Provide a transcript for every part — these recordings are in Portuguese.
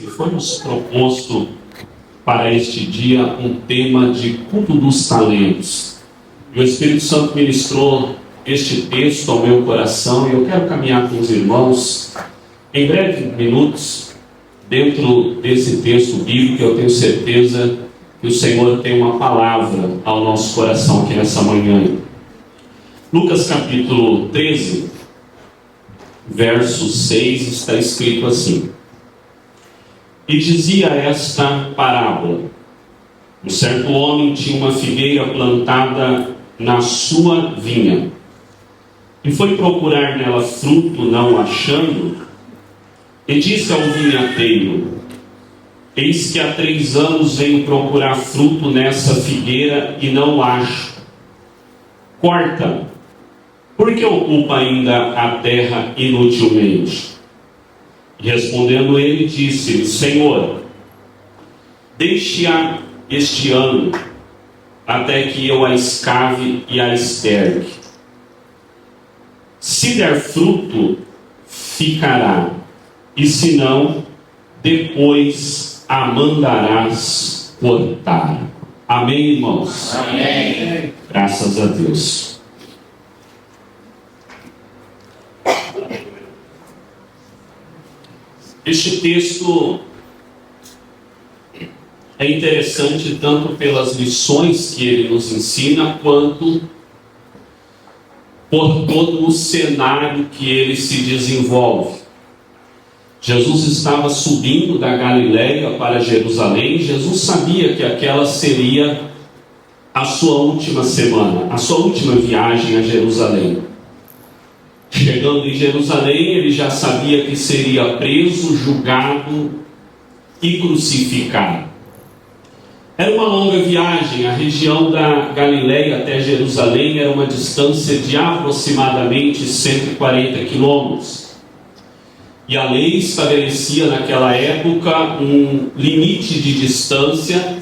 foi nos proposto para este dia um tema de culto dos talentos. E o Espírito Santo ministrou este texto ao meu coração e eu quero caminhar com os irmãos em breves minutos dentro desse texto bíblico. Eu tenho certeza que o Senhor tem uma palavra ao nosso coração aqui nessa manhã. Lucas capítulo 13, verso 6, está escrito assim: E dizia esta parábola: Um certo homem tinha uma figueira plantada na sua vinha, e foi procurar nela fruto, não achando, e disse ao vinhateiro: Eis que há 3 anos venho procurar fruto nessa figueira e não acho. Corta, porque ocupa ainda a terra inutilmente. E respondendo ele, disse-lhe: Senhor, deixe-a este ano, até que eu a escave e a esterque. Se der fruto, ficará, e se não, depois a mandarás cortar. Amém, irmãos? Amém. Graças a Deus. Este texto é interessante tanto pelas lições que ele nos ensina, quanto por todo o cenário que ele se desenvolve. Jesus estava subindo da Galileia para Jerusalém. Jesus sabia que aquela seria a sua última semana, a sua última viagem a Jerusalém. Chegando em Jerusalém, ele já sabia que seria preso, julgado e crucificado. Era uma longa viagem. A região da Galileia até Jerusalém era uma distância de aproximadamente 140 quilômetros. E a lei estabelecia naquela época um limite de distância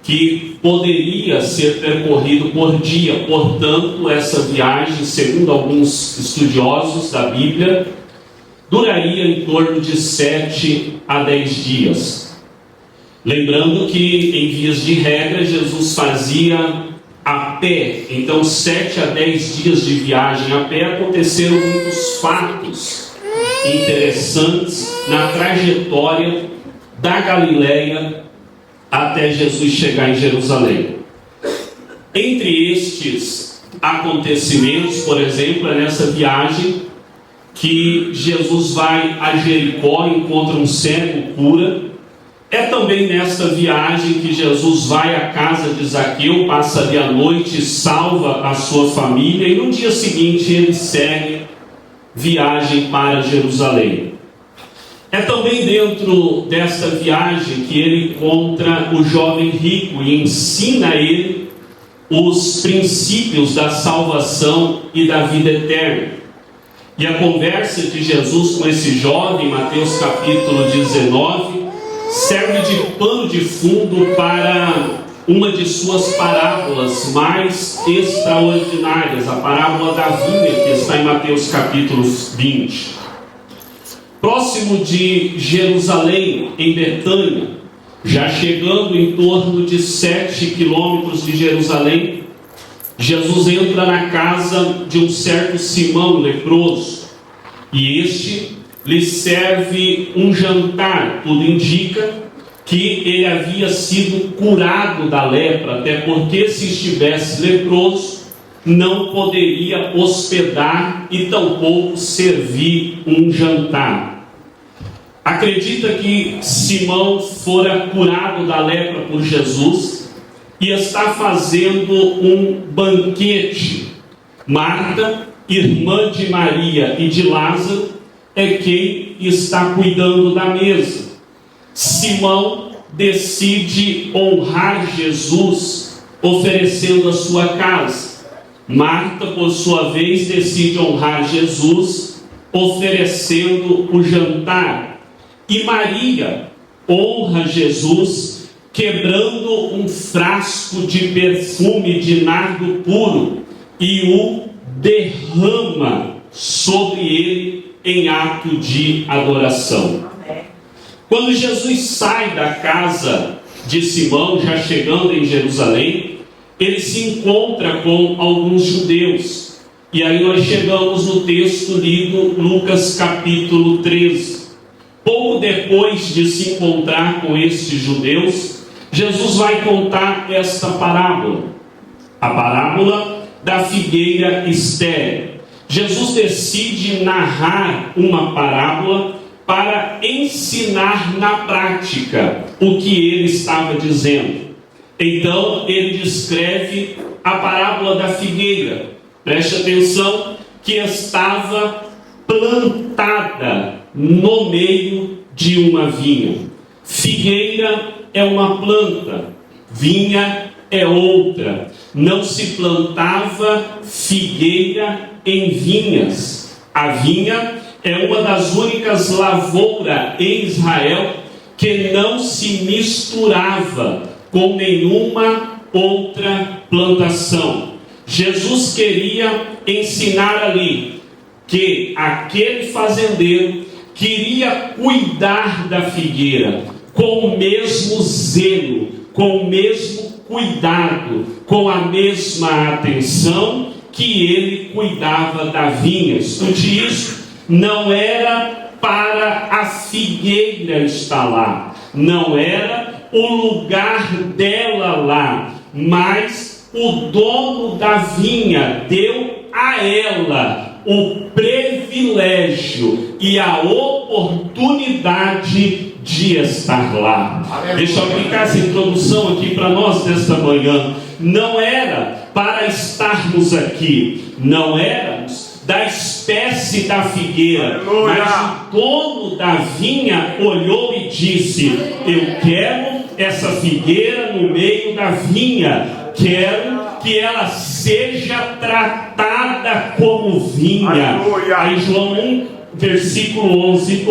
que poderia ser percorrido por dia. Portanto, essa viagem, segundo alguns estudiosos da Bíblia, duraria em torno de 7 a 10 dias. Lembrando que, em vias de regra, Jesus fazia a pé. Então, 7 a 10 dias de viagem a pé, aconteceram muitos fatos interessantes na trajetória da Galileia até Jesus chegar em Jerusalém. Entre estes acontecimentos, por exemplo, é nessa viagem que Jesus vai a Jericó, encontra um cego, cura. É também nesta viagem que Jesus vai à casa de Zaqueu, passa ali a noite, salva a sua família, e no dia seguinte ele segue viagem para Jerusalém. É também dentro desta viagem que ele encontra o jovem rico e ensina a ele os princípios da salvação e da vida eterna. E a conversa de Jesus com esse jovem, Mateus capítulo 19, serve de pano de fundo para uma de suas parábolas mais extraordinárias, a parábola da vinha, que está em Mateus capítulo 20. Próximo de Jerusalém, em Betânia, já chegando em torno de 7 quilômetros de Jerusalém, Jesus entra na casa de um certo Simão leproso, e este lhe serve um jantar. Tudo indica que ele havia sido curado da lepra, até porque, se estivesse leproso, não poderia hospedar e tampouco servir um jantar. Acredita que Simão fora curado da lepra por Jesus e está fazendo um banquete. Marta, irmã de Maria e de Lázaro, é quem está cuidando da mesa. Simão decide honrar Jesus oferecendo a sua casa. Marta, por sua vez, decide honrar Jesus oferecendo o jantar. E Maria honra Jesus quebrando um frasco de perfume de nardo puro e o derrama sobre ele em ato de adoração. Quando Jesus sai da casa de Simão, já chegando em Jerusalém, ele se encontra com alguns judeus. E aí nós chegamos no texto lido, Lucas capítulo 13. Pouco depois de se encontrar com estes judeus, Jesus vai contar esta parábola, a parábola da figueira estéril. Jesus decide narrar uma parábola para ensinar na prática o que ele estava dizendo. Então ele descreve a parábola da figueira. Preste atenção, que estava plantada no meio de uma vinha. Figueira é uma planta, vinha é outra. Não se plantava figueira em vinhas. A vinha é uma das únicas lavouras em Israel que não se misturava com nenhuma outra plantação. Jesus queria ensinar ali que aquele fazendeiro queria cuidar da figueira com o mesmo zelo, com o mesmo cuidado, com a mesma atenção que ele cuidava da vinha. Escute isso, não era para a figueira estar lá, não era o lugar dela lá, mas o dono da vinha deu a ela o privilégio e a oportunidade de estar lá. Deixa eu aplicar essa introdução aqui para nós nesta manhã. Não era para estarmos aqui, não éramos da espécie da figueira, mas o dono da vinha olhou e disse: eu quero essa figueira no meio da vinha, quero que ela seja tratada como vinha. Aí João 1, versículo 11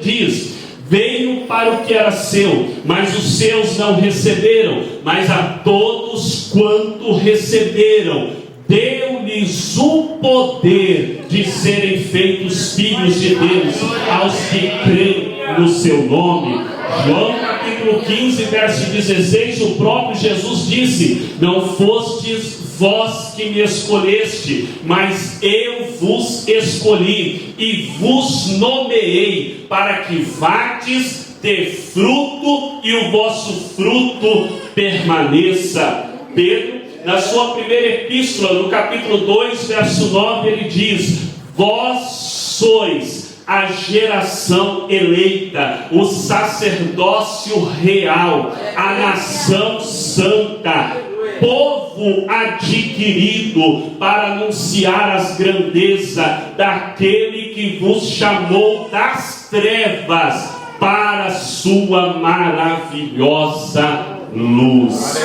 diz: veio para o que era seu, mas os seus não receberam, mas a todos quanto receberam, deu-lhes o poder de serem feitos filhos de Deus, aos que creem no seu nome. João capítulo 15, verso 16, o próprio Jesus disse: não fostes vós que me escolheste, mas eu vos escolhi e vos nomeei para que vades ter fruto e o vosso fruto permaneça. Pedro, na sua primeira epístola, no capítulo 2, verso 9, ele diz: vós sois a geração eleita, o sacerdócio real, a nação santa, povo adquirido, para anunciar as grandezas daquele que vos chamou das trevas para a sua maravilhosa luz.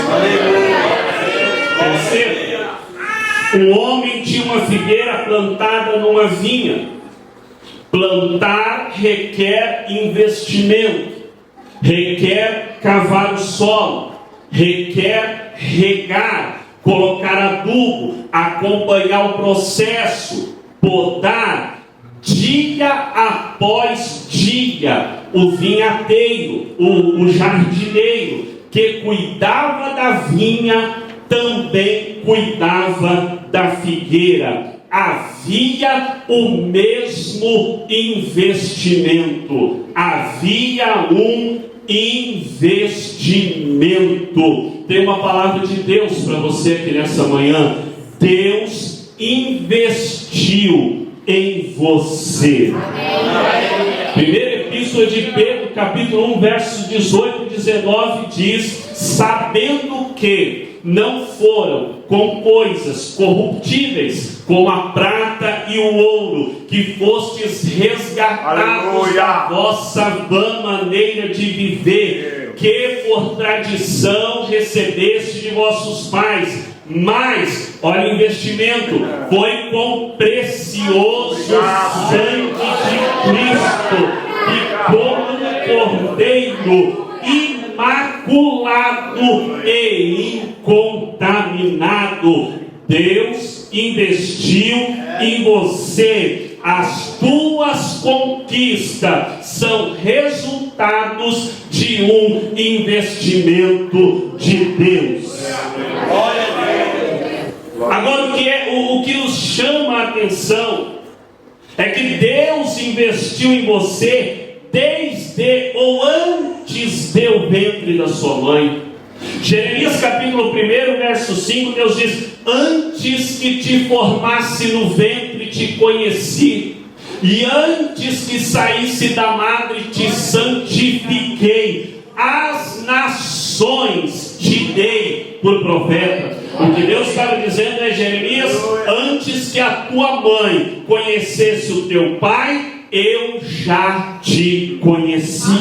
Terceiro, um homem tinha uma figueira plantada numa vinha. Plantar requer investimento, requer cavar o solo, requer regar, colocar adubo, acompanhar o processo, podar, dia após dia. O vinhateiro, o jardineiro que cuidava da vinha também cuidava da figueira. Havia o mesmo investimento, havia um investimento. Tem uma palavra de Deus para você aqui nessa manhã. Deus investiu em você. Primeira epístola de Pedro, capítulo 1, versos 18 e 19 diz: sabendo que não foram com coisas corruptíveis, como a prata e o ouro, que fostes resgatados da vossa vã maneira de viver, que por tradição recebeste de vossos pais, mas, olha o investimento, foi com precioso sangue de Cristo, e como um cordeiro imaculado e incontaminado, Deus investiu em você as tuas conquistas são resultados de um investimento de Deus. Agora, o que nos chama a atenção é que Deus investiu em você desde ou antes do ventre da sua mãe. Jeremias capítulo 1, verso 5, Deus diz: antes que te formasse no ventre te conheci, e antes que saísse da madre te santifiquei, as nações te dei por profeta. O que Deus estava dizendo é: Jeremias, antes que a tua mãe conhecesse o teu pai, eu já te conhecia.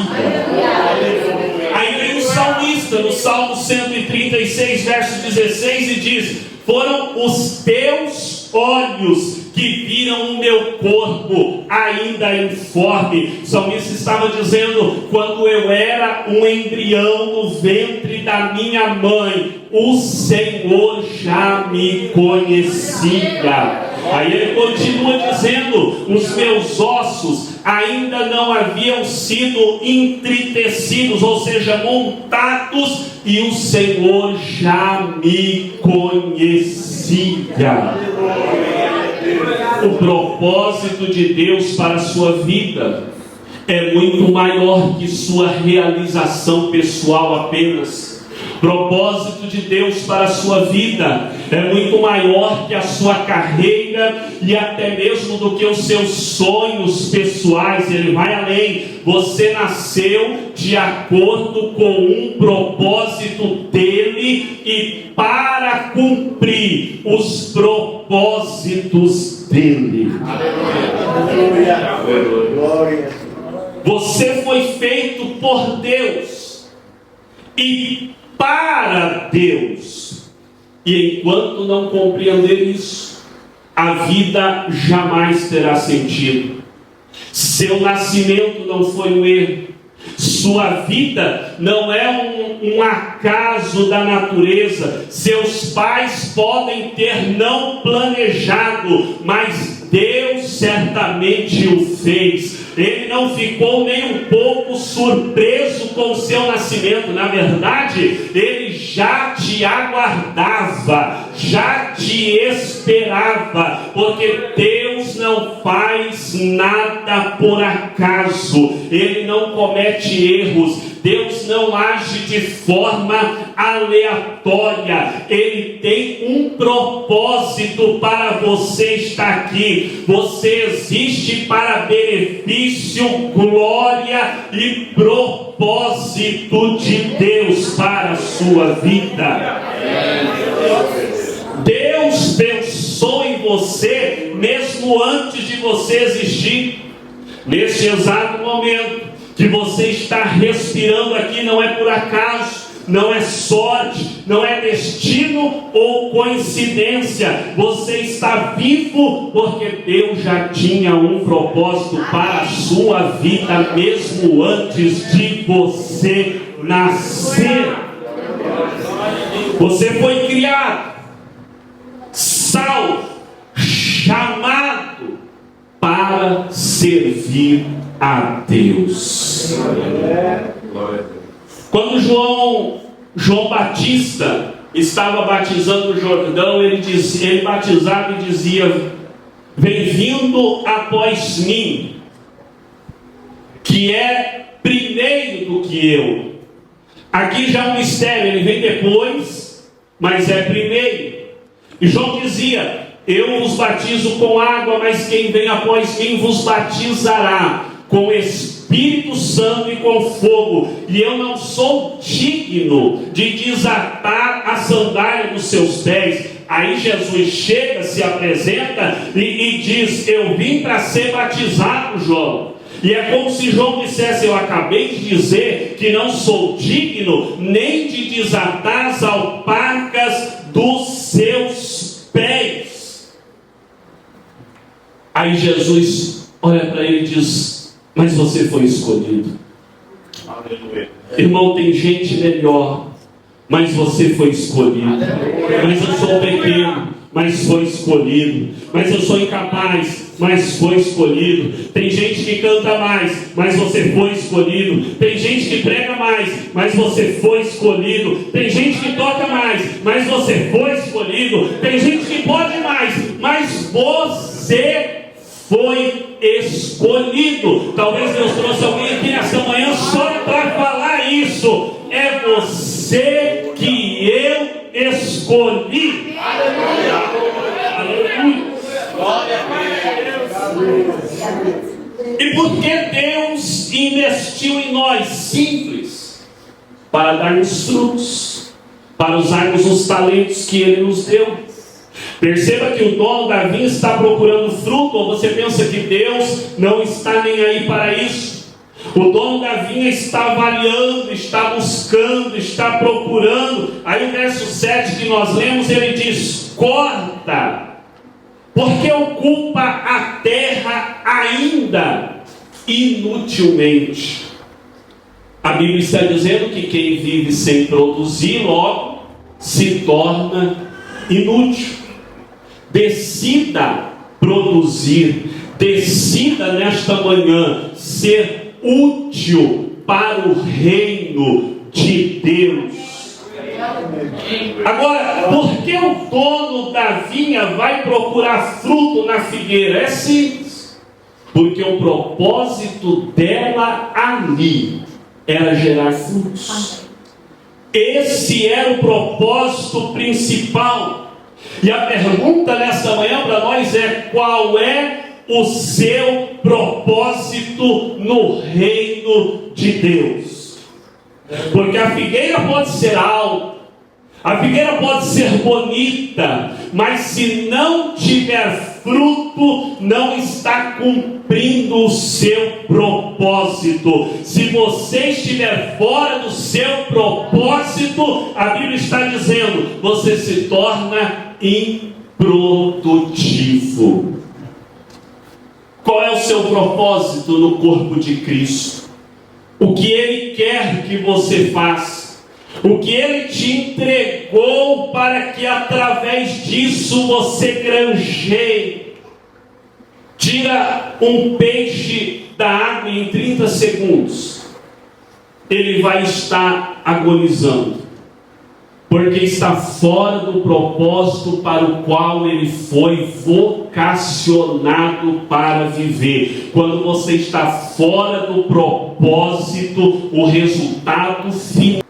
Aí vem o salmista no Salmo 136, verso 16, e diz: foram os teus olhos que viram o meu corpo ainda informe. O salmista estava dizendo: quando eu era um embrião no ventre da minha mãe, o Senhor já me conhecia. Aí ele continua dizendo: os meus ossos ainda não haviam sido entritecidos, ou seja, montados, e o Senhor já me conhecia. O propósito de Deus para a sua vida é muito maior que sua realização pessoal apenas. O propósito de Deus para a sua vida é muito maior que a sua carreira e até mesmo do que os seus sonhos pessoais. Ele vai além. Você nasceu de acordo com um propósito dele e para cumprir os propósitos dele. Aleluia. Você foi feito por Deus e para Deus. E enquanto não compreender isso, a vida jamais terá sentido. Seu nascimento não foi um erro. Sua vida não é um acaso da natureza. Seus pais podem ter não planejado, mas Deus certamente o fez. Ele não ficou nem um pouco surpreso com o seu nascimento. Na verdade, ele já te aguardava, já te esperava, porque Deus não faz nada por acaso. Ele não comete erros. Deus não age de forma aleatória. Ele tem um propósito para você estar aqui. Você existe para benefício, glória e propósito de Deus para a sua vida. Deus pensou em você mesmo antes de você existir. Neste exato momento que você está respirando aqui, não é por acaso, não é sorte, não é destino ou coincidência. Você está vivo porque Deus já tinha um propósito para a sua vida mesmo antes de você nascer. Você foi criado, salvo, chamado para servir a Deus. Quando João Batista estava batizando o Jordão, ele batizava e dizia: vem vindo após mim, que é primeiro do que eu. Aqui já é um mistério, ele vem depois, mas é primeiro. E João dizia: eu vos batizo com água, mas quem vem após mim vos batizará com Espírito Santo e com fogo, e eu não sou digno de desatar a sandália dos seus pés. Aí Jesus chega, se apresenta e diz: eu vim para ser batizado, João. E é como se João dissesse: eu acabei de dizer que não sou digno nem de desatar as alparcas dos seus pés. Aí Jesus olha para ele e diz: mas você foi escolhido. Aleluia. Irmão, tem gente melhor, mas você foi escolhido. Mas eu sou pequeno, mas foi escolhido. Mas eu sou incapaz, mas foi escolhido. Tem gente que canta mais, mas você foi escolhido. Tem gente que prega mais, mas você foi escolhido. Tem gente que toca mais, mas você foi escolhido. Tem gente que pode mais, mas você foi escolhido. Talvez Deus trouxe alguém aqui nessa manhã só para falar isso. É você que eu escolhi. Aleluia. Aleluia. Glória a Deus. E por que Deus investiu em nós? Simples. Para darmos frutos, para usarmos os talentos que Ele nos deu. Perceba que o dono da vinha está procurando fruto, ou você pensa que Deus não está nem aí para isso? O dono da vinha está avaliando, está buscando, está procurando. Aí o verso 7 que nós lemos, ele diz: corta, porque ocupa a terra ainda inutilmente. A Bíblia está dizendo que quem vive sem produzir, logo se torna inútil. Decida produzir, decida nesta manhã ser útil para o reino de Deus. Agora, por que o dono da vinha vai procurar fruto na figueira? É simples, porque o propósito dela ali era gerar frutos. Esse era o propósito principal. E a pergunta nesta manhã para nós é: qual é o seu propósito no reino de Deus? Porque a figueira pode ser alta, a figueira pode ser bonita, mas se não tiver fruto, não está cumprindo o seu propósito. Se você estiver fora do seu propósito, a Bíblia está dizendo, você se torna improdutivo. Qual é o seu propósito no corpo de Cristo? O que Ele quer que você faça? O que Ele te entregou para que através disso você granjeie? Tira um peixe da água em 30 segundos, ele vai estar agonizando, porque está fora do propósito para o qual ele foi vocacionado para viver. Quando você está fora do propósito, o resultado final.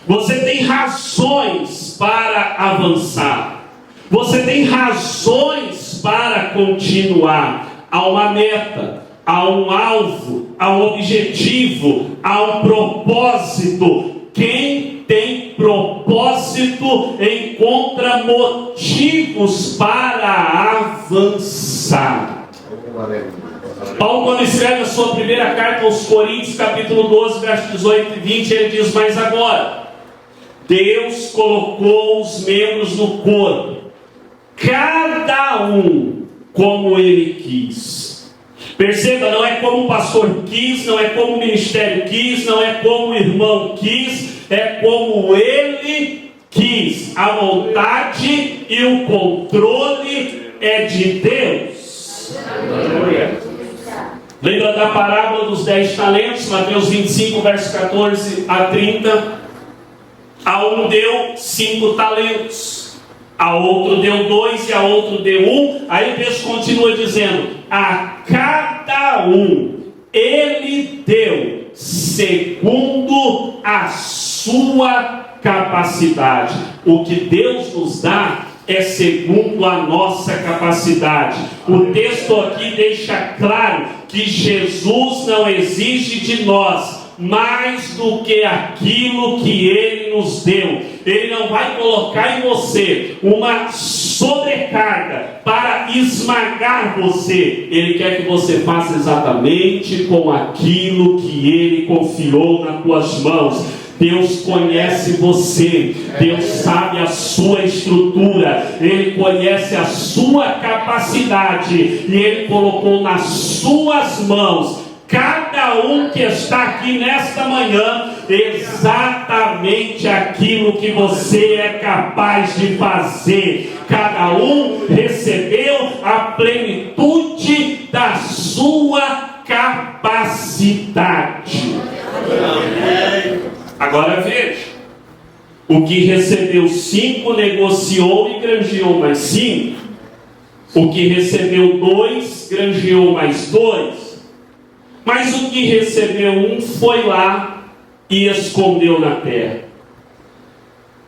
Você tem razões para avançar, você tem razões para continuar. Há uma meta, há um alvo, há um objetivo, há um propósito. Quem tem propósito encontra motivos para avançar. Paulo, quando escreve a sua primeira carta aos Coríntios, capítulo 12, versos 18 e 20, ele diz: mas agora, Deus colocou os membros no corpo, cada um como Ele quis. Perceba, não é como o pastor quis, não é como o ministério quis, não é como o irmão quis, é como Ele quis. A vontade e o controle é de Deus. Lembra da parábola dos 10 talentos, Mateus 25, verso 14 a 30? A um deu 5 talentos, a outro deu 2 e a outro deu 1. Aí o texto continua dizendo: a cada um Ele deu segundo a sua capacidade. O que Deus nos dá é segundo a nossa capacidade. O texto aqui deixa claro que Jesus não exige de nós mais do que aquilo que Ele nos deu. Ele não vai colocar em você uma sobrecarga para esmagar você. Ele quer que você faça exatamente com aquilo que Ele confiou nas tuas mãos. Deus conhece você, Deus sabe a sua estrutura, Ele conhece a sua capacidade, e Ele colocou nas suas mãos cada cada um que está aqui nesta manhã exatamente aquilo que você é capaz de fazer. Cada um recebeu a plenitude da sua capacidade. Agora veja: o que recebeu 5 negociou e granjeou mais 5. O que recebeu 2 granjeou mais 2. Mas o que recebeu 1 foi lá e escondeu na terra.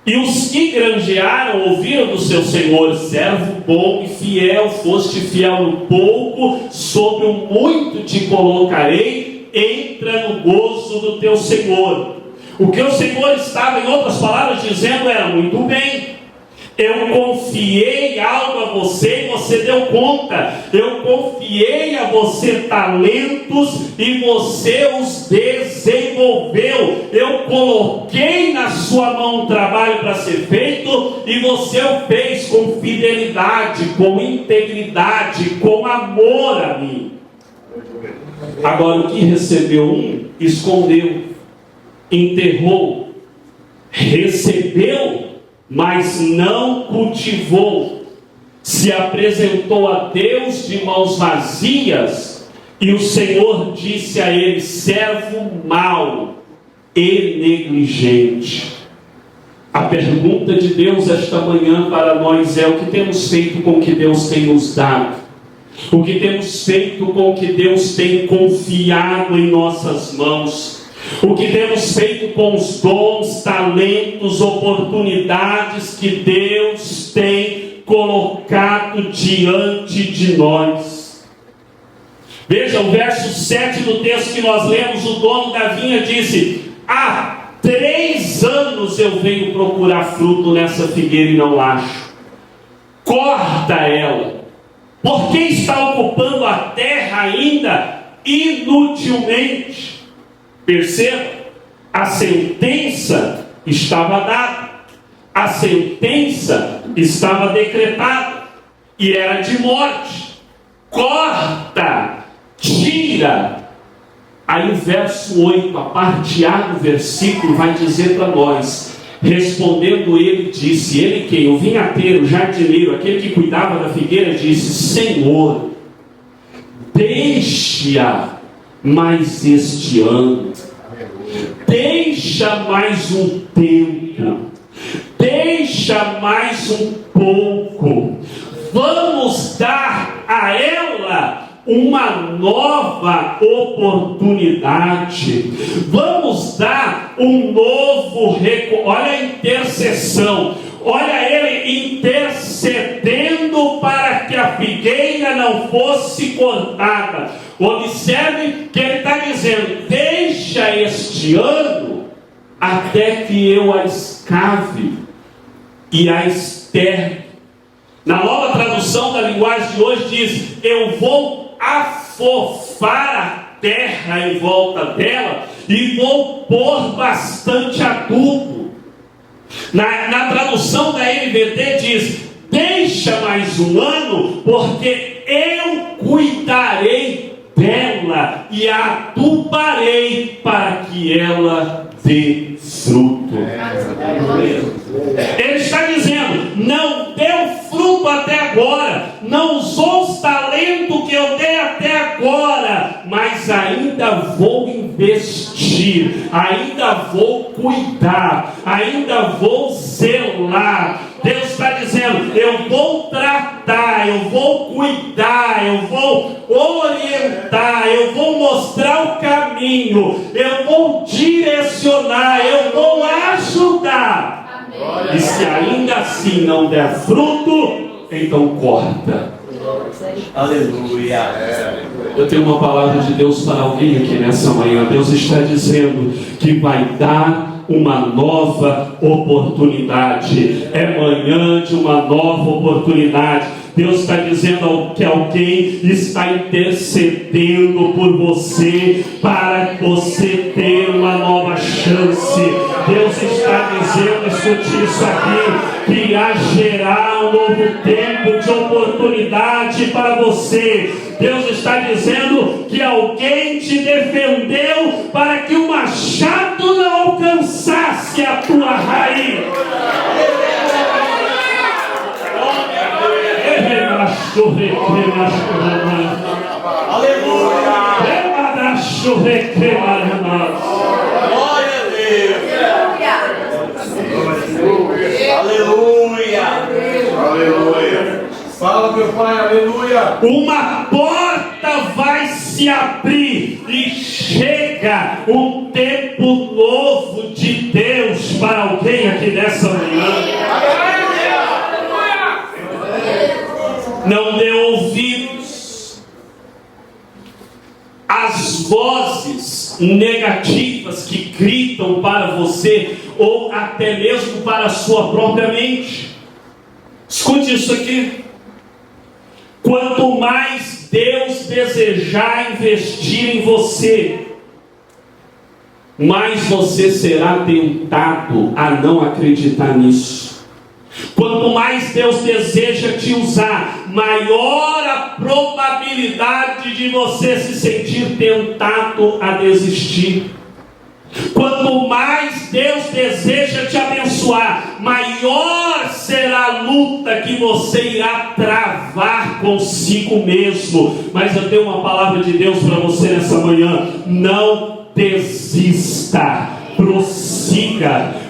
E os que granjearam ouviram do seu senhor: servo bom e fiel, foste fiel no pouco, sobre o muito te colocarei, entra no gozo do teu senhor. O que o Senhor estava, em outras palavras, dizendo era: muito bem, eu confiei algo a você e você deu conta. Eu confiei a você talentos e você os desenvolveu. Eu coloquei na sua mão um trabalho para ser feito e você o fez com fidelidade, com integridade, com amor a mim. Agora, o que recebeu 1, escondeu, enterrou, recebeu, mas não cultivou, se apresentou a Deus de mãos vazias, e o Senhor disse a ele: servo mau e negligente. A pergunta de Deus esta manhã para nós é: o que temos feito com o que Deus tem nos dado? O que temos feito com o que Deus tem confiado em nossas mãos? O que temos feito com os dons, talentos, oportunidades que Deus tem colocado diante de nós? Veja o verso 7 do texto que nós lemos. O dono da vinha disse: há 3 anos eu venho procurar fruto nessa figueira e não acho. Corta ela, porque está ocupando a terra ainda inutilmente. Perceba, a sentença estava dada, a sentença estava decretada, e era de morte. Corta, tira. Aí o verso 8, a parte A do versículo, vai dizer para nós: respondendo ele, disse, ele quem? O vinhateiro, o jardineiro, aquele que cuidava da figueira, disse: Senhor, deixa mais este ano, deixa mais um tempo, deixa mais um pouco, vamos dar a ela uma nova oportunidade, vamos dar um novo olha a intercessão, olha ele intercedendo para que a figueira não fosse cortada. Observe que ele está dizendo: deixa este ano até que eu a escave e a extergue. Na nova tradução da linguagem de hoje diz: eu vou afofar a terra em volta dela e vou pôr bastante adubo. Na tradução da NVT diz: deixa mais um ano, porque eu cuidarei dela e a adubarei para que ela dê fruto. Ele está dizendo: não deu fruto até agora, não usou os talentos que eu dei até agora, mas ainda vou investir, ainda vou cuidar, ainda vou zelar. Deus está dizendo: eu vou tratar, eu vou cuidar, eu vou orientar, eu vou mostrar o caminho, eu vou direcionar, eu vou ajudar. Amém. E se ainda assim não der fruto, então corta. Aleluia. Eu tenho uma palavra de Deus para alguém aqui nessa manhã. Deus está dizendo que vai dar uma nova oportunidade. É manhã de uma nova oportunidade. Deus está dizendo que alguém está intercedendo por você para você ter uma nova chance. Deus está dizendo, escute isso aqui, que irá gerar um novo tempo de oportunidade para você. Deus está dizendo que alguém te defendeu para que o machado não alcançasse a tua raiz. Aleluia! Glória a Deus! Aleluia! Aleluia! Fala, meu Pai, aleluia! Uma porta vai se abrir e chega um tempo novo de Deus para alguém aqui nessa manhã. Não dê ouvidos às vozes negativas que gritam para você, ou até mesmo para a sua própria mente. Escute isso aqui. Quanto mais Deus desejar investir em você, mais você será tentado a não acreditar nisso. Quanto mais Deus deseja te usar, maior a probabilidade de você se sentir tentado a desistir. Quanto mais Deus deseja te abençoar, maior será a luta que você irá travar consigo mesmo. Mas eu tenho uma palavra de Deus para você nessa manhã: não desista, prossiga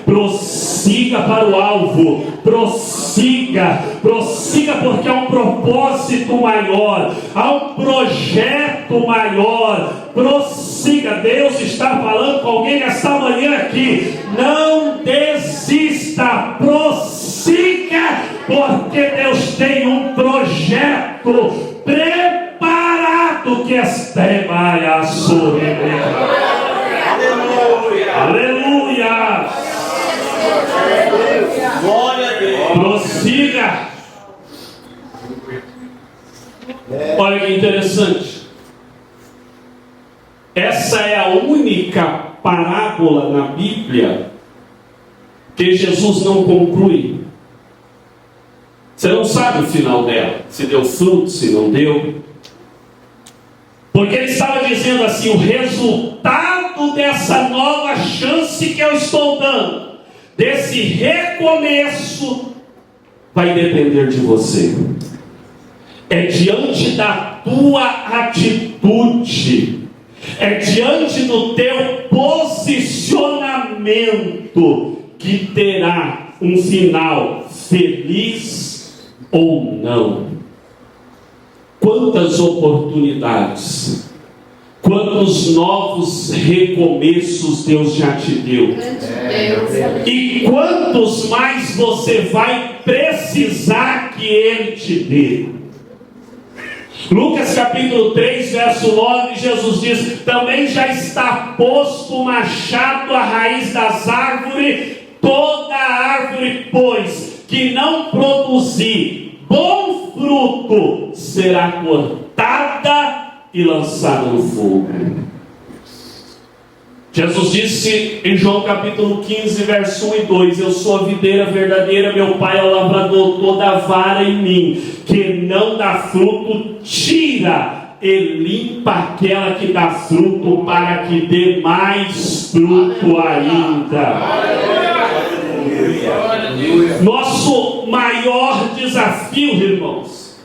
para o alvo, prossiga, porque há um propósito maior, há um projeto maior. Prossiga. Deus está falando com alguém essa manhã aqui: não desista, prossiga, porque Deus tem um projeto preparado que extrema a sua. Aleluia! Glória a Deus! Prossiga! Olha que interessante. Essa é a única parábola na Bíblia que Jesus não conclui. Você não sabe o final dela, se deu fruto, se não deu. Porque ele estava dizendo assim: o resultado dessa nova chance que eu estou dando, desse recomeço, vai depender de você. É diante da tua atitude, é diante do teu posicionamento que terá um final feliz ou não. Quantas oportunidades, quantos novos recomeços Deus já te deu, e quantos mais você vai precisar que Ele te dê. Lucas capítulo 3, verso 9, Jesus diz: também já está posto o machado à raiz das árvores. Toda árvore, pois, que não produzir bom fruto, será cortada e lançada no fogo. Jesus disse em João capítulo 15, verso 1 e 2: eu sou a videira verdadeira, meu Pai é o lavrador. Toda vara em mim que não dá fruto, tira e limpa aquela que dá fruto, para que dê mais fruto ainda. Nosso maior desafio, irmãos,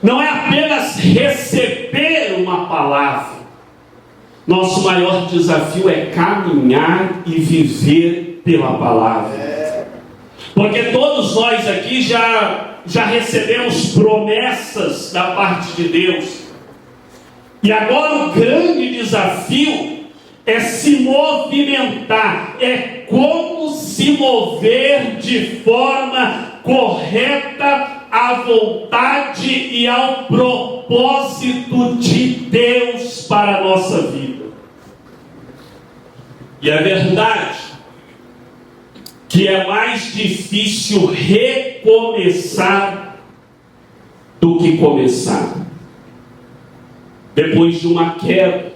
não é apenas receber uma palavra. Nosso maior desafio é caminhar e viver pela palavra. Porque todos nós aqui já recebemos promessas da parte de Deus. E agora o grande desafio é se movimentar, é como se mover de forma correta à vontade e ao propósito de Deus para a nossa vida. E é verdade que é mais difícil recomeçar do que começar. Depois de uma queda,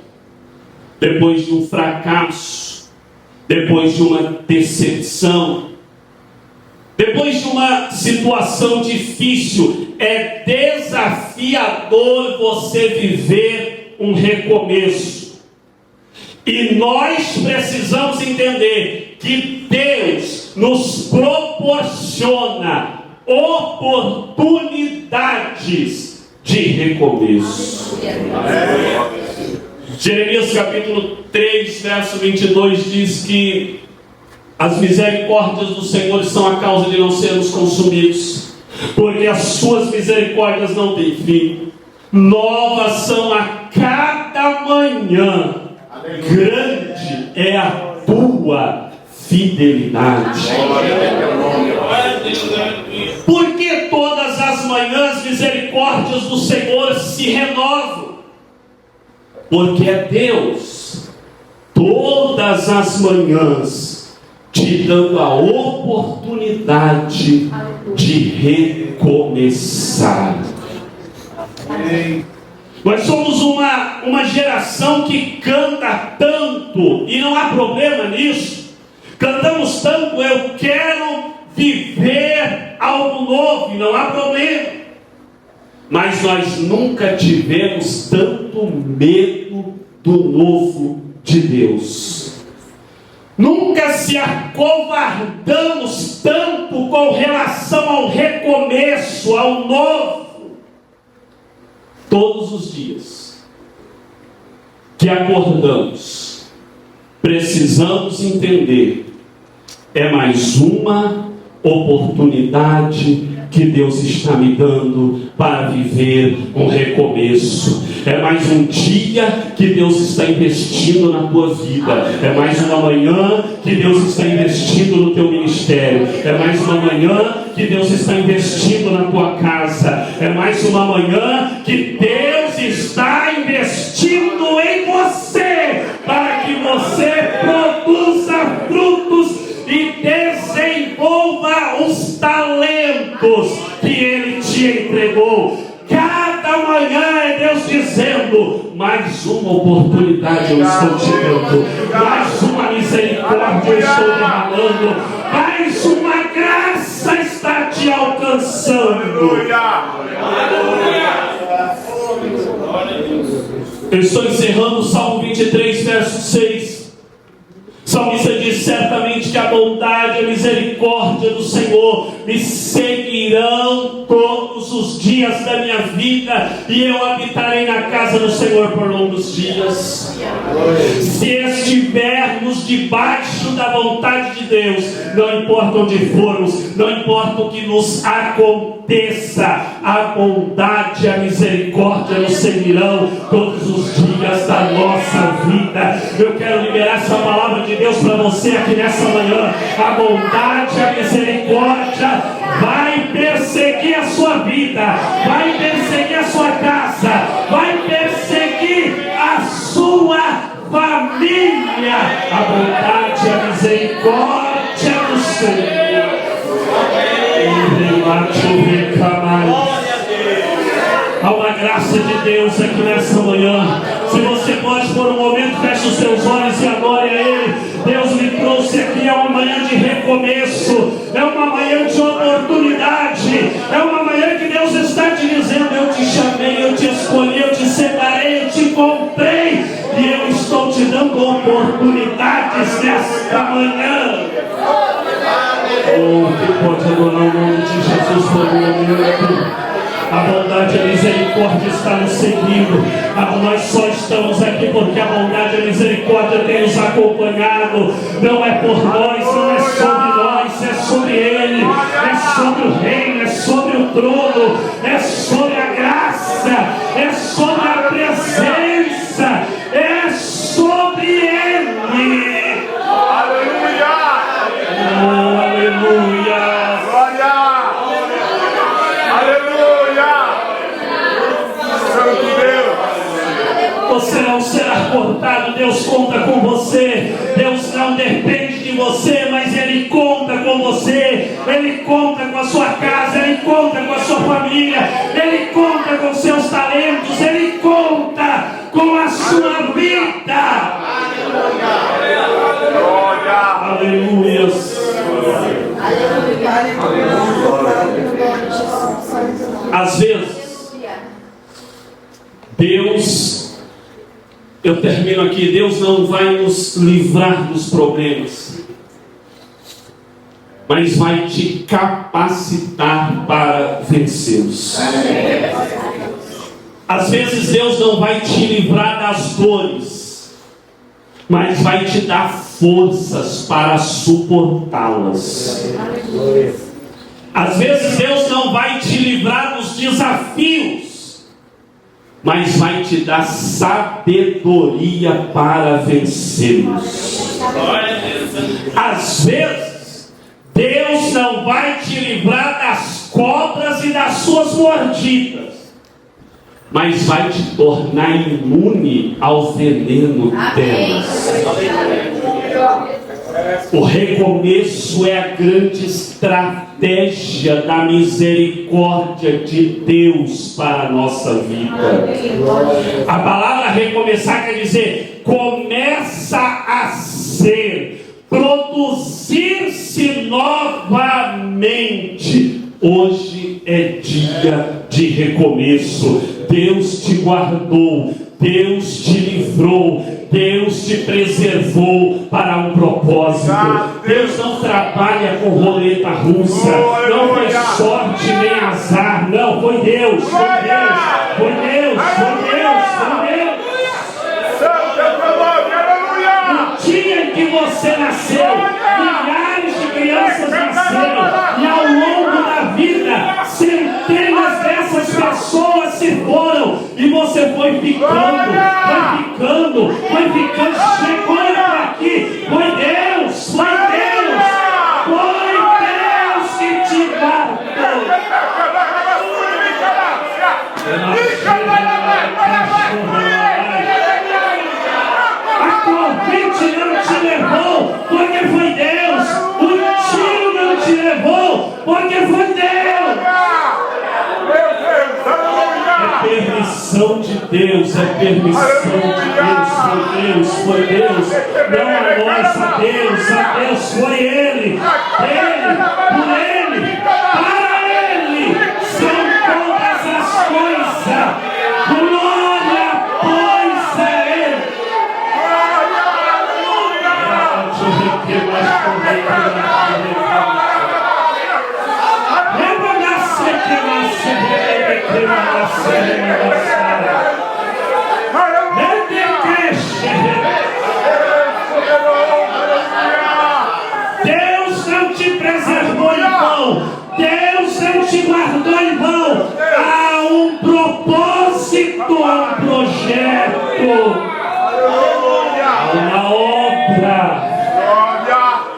depois de um fracasso, depois de uma decepção, depois de uma situação difícil, é desafiador você viver um recomeço. E nós precisamos entender que Deus nos proporciona oportunidades de recomeço. Jeremias capítulo 3, verso 22 diz que as misericórdias do Senhor são a causa de não sermos consumidos, porque as suas misericórdias não têm fim. Novas são a cada manhã. Grande é a tua fidelidade. Porque todas as manhãs misericórdias do Senhor se renovam. Porque é Deus, todas as manhãs, te dando a oportunidade de recomeçar. Nós somos uma geração que canta tanto, e não há problema nisso. Cantamos tanto, eu quero viver algo novo, e não há problema. Mas nós nunca tivemos tanto medo do novo de Deus. Nunca se acovardamos tanto com relação ao recomeço, ao novo. Todos os dias que acordamos, precisamos entender, é mais uma oportunidade que Deus está me dando para viver um recomeço. É mais um dia que Deus está investindo na tua vida. É mais uma manhã que Deus está investindo no teu ministério. É mais uma manhã que Deus está investindo na tua casa. É mais uma manhã que Deus está investindo em você, para que você produza frutos e desenvolva os talentos que Ele te entregou. Cada manhã é Deus dizendo: mais uma oportunidade eu estou te dando, mais uma misericórdia eu estou derramando, mais uma graça está te alcançando. Eu estou encerrando o Salmo 23, verso 6. O salmista diz: certamente que a bondade e a misericórdia do Senhor me seguirão todos os dias da minha vida, e eu habitarei na casa do Senhor por longos dias. Se estivermos debaixo da vontade de Deus, não importa onde formos, não importa o que nos aconteça, a bondade e a misericórdia nos seguirão todos os dias da nossa vida. Eu quero liberar essa palavra de Deus para você aqui nessa manhã. A bondade e a misericórdia vai perseguir a sua vida, vai perseguir a sua casa, vai perseguir a sua família. A bondade e a misericórdia do Senhor. Há uma graça de Deus aqui nessa manhã. Se você pode por um momento, feche os seus olhos e adore a Ele. Deus me trouxe aqui a uma manhã de recomeço, é uma manhã de oportunidade, é uma manhã que Deus está te dizendo: eu te chamei, eu te escolhi, eu te separei, eu te encontrei, e eu estou te dando oportunidades nesta manhã. Oh, que pode adorar o nome de Jesus por um momento. A bondade e a misericórdia está nos seguindo. Nós só estamos aqui porque a bondade e a misericórdia tem nos acompanhado. Não é por nós, não é sobre nós, é sobre Ele, é sobre o reino, é sobre o trono, é sobre a graça, é sobre a presença, é sobre Ele. Aleluia! Oh, aleluia! Você não será cortado, Deus conta com você. Deus não depende de você, mas Ele conta com você. Ele conta com a sua casa, Ele conta com a sua família, Ele conta com seus talentos, Ele conta com a sua vida. Glória! aleluias. Às vezes, Deus, eu termino aqui, Deus não vai nos livrar dos problemas, mas vai te capacitar para vencê-los. Às vezes Deus não vai te livrar das dores, mas vai te dar forças para suportá-las. Às vezes Deus não vai te livrar dos desafios, mas vai te dar sabedoria para vencê-los. Às vezes Deus não vai te livrar das cobras e das suas mordidas, mas vai te tornar imune ao veneno delas. O recomeço é a grande estratégia da misericórdia de Deus para a nossa vida. A palavra recomeçar quer dizer, começa a ser, produzir-se novamente. Hoje é dia de recomeço. Deus te guardou, Deus te livrou, Deus te preservou para um propósito. Deus não trabalha com roleta russa, não foi sorte nem azar, não, foi Deus, foi Deus, foi Deus, foi Deus, foi Deus. No dia em que você nasceu, milhares de crianças nasceram, e ao longo da vida, centenas dessas pessoas se foram, e você foi ficando, chegou até aqui. Foi Deus que te guardou. A Covid não te levou, porque foi Deus. O tiro não te levou, porque foi Deus. Permissão de Deus, é permissão de Deus, foi Deus, não a nossa, Deus, foi Ele, por Ele, para Ele, são todas as coisas, glória, pois é Ele. Deus não te preservou em vão, Deus não te guardou em vão. Há um propósito, há um projeto, há uma obra.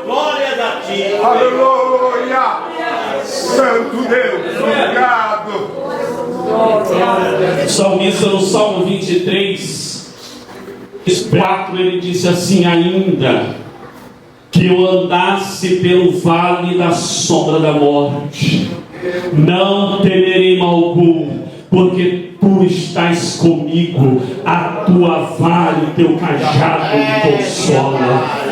Glória a ti. Aleluia! Santo Deus, obrigado! O salmista no Salmo 23, 4, ele disse assim: ainda que eu andasse pelo vale da sombra da morte, não temerei mal algum, porque tu estás comigo, a tua vara e o teu cajado me consola.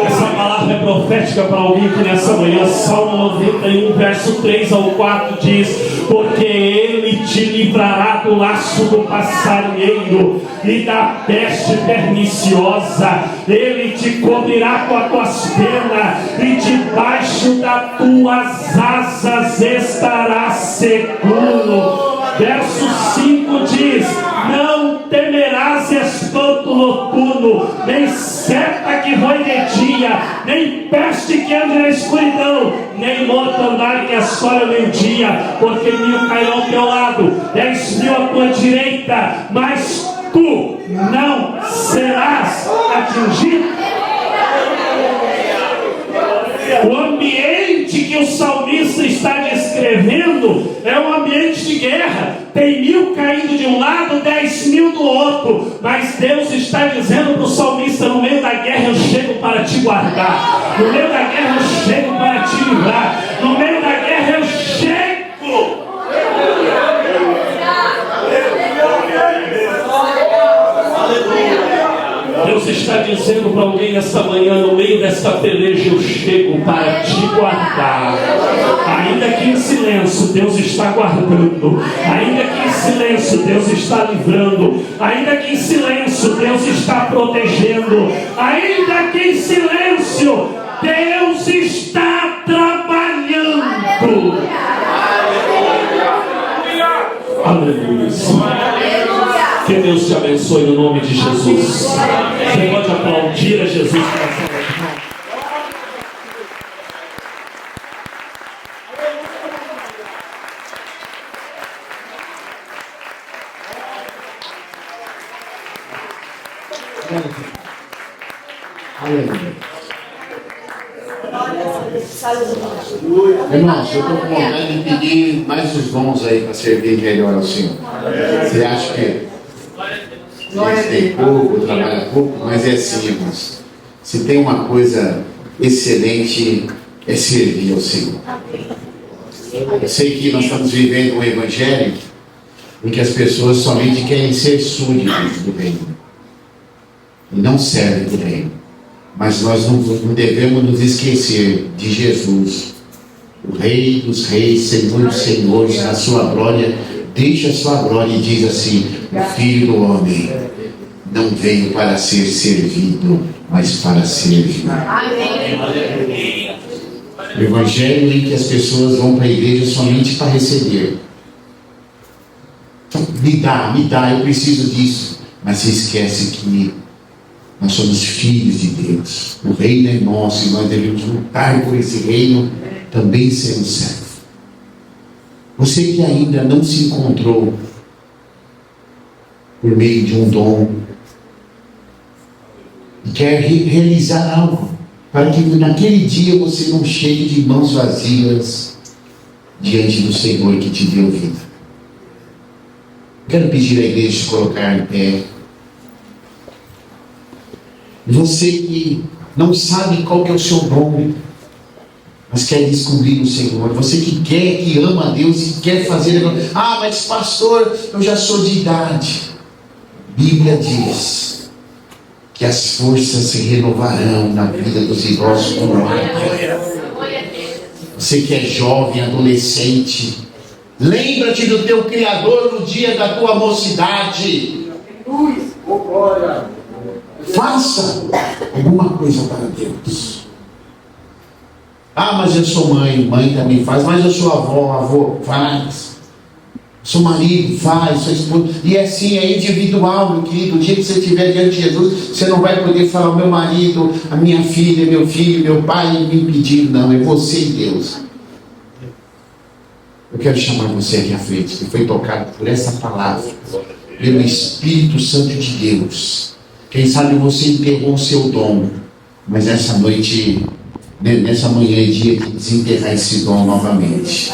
Essa palavra é profética para alguém que nessa manhã, Salmo 91, verso 3 ao 4 diz: porque Ele te livrará do laço do passarinheiro e da peste perniciosa, Ele te cobrirá com as tuas penas e debaixo das tuas asas estarás seguro. Verso 5 diz: não temerás espanto noturno, nem seta que voe de dia, nem peste que ande na escuridão, nem mortandade que assola o meio-dia. Porque 1000 cairão ao teu lado, 10.000 à tua direita, mas tu não serás atingido. O ambiente que o salmista está descrevendo é um ambiente de guerra. Tem 1000 caindo de um lado, 10.000 do outro. Mas Deus está dizendo para o salmista: no meio da guerra eu chego para te guardar. No meio da guerra eu chego para te livrar. No meio da guerra eu chego. Deus está dizendo para alguém esta manhã, no meio desta peleja eu chego para te guardar. Ainda que em silêncio Deus está guardando. Ainda que em silêncio Deus está livrando. Ainda que em silêncio Deus está protegendo. Ainda que em silêncio Deus está trabalhando. Aleluia. Que Deus te abençoe no nome de Jesus. Você pode aplaudir a Jesus para essa noite. Irmãos, eu estou com vontade de pedir mais os dons aí para servir melhor ao Senhor. Você acha que a gente tem pouco, trabalha pouco, mas é assim, irmãos. Se tem uma coisa excelente, é servir ao Senhor. Eu sei que nós estamos vivendo um evangelho em que as pessoas somente querem ser súditos do reino e não servem do reino. Mas nós não devemos nos esquecer de Jesus, o Rei dos Reis, Senhor dos Senhores, na sua glória. Deixa a sua glória e diz assim: o Filho do Homem não veio para ser servido, mas para servir. O evangelho em que as pessoas vão para a igreja somente para receber. Então, me dá, eu preciso disso. Mas se esquece que nós somos filhos de Deus. O reino é nosso e nós devemos lutar por esse reino, também sendo servo. Você que ainda não se encontrou por meio de um dom e quer realizar algo, para que naquele dia você não chegue de mãos vazias diante do Senhor que te deu vida. Quero pedir à igreja de colocar em pé. Você que não sabe qual que é o seu dom, mas quer descobrir o Senhor. Você que quer, que ama a Deus e quer fazer. Ah, mas pastor, eu já sou de idade. Bíblia diz que as forças se renovarão na vida dos idosos como águia. Você que é jovem, adolescente, lembra-te do teu Criador no dia da tua mocidade. Faça alguma coisa para Deus. Ah, mas eu sou mãe também faz. Mas eu sou avô faz. Sou marido, faz, sou esposa. E assim é individual, meu querido. O dia que você estiver diante de Jesus, você não vai poder falar: o meu marido, a minha filha, meu filho, meu pai me impediram. Não, é você e Deus. Eu quero chamar você aqui à frente, que foi tocado por essa palavra, pelo Espírito Santo de Deus. Quem sabe você enterrou o seu dom, mas essa noite, nessa manhã é dia de desenterrar esse dom novamente.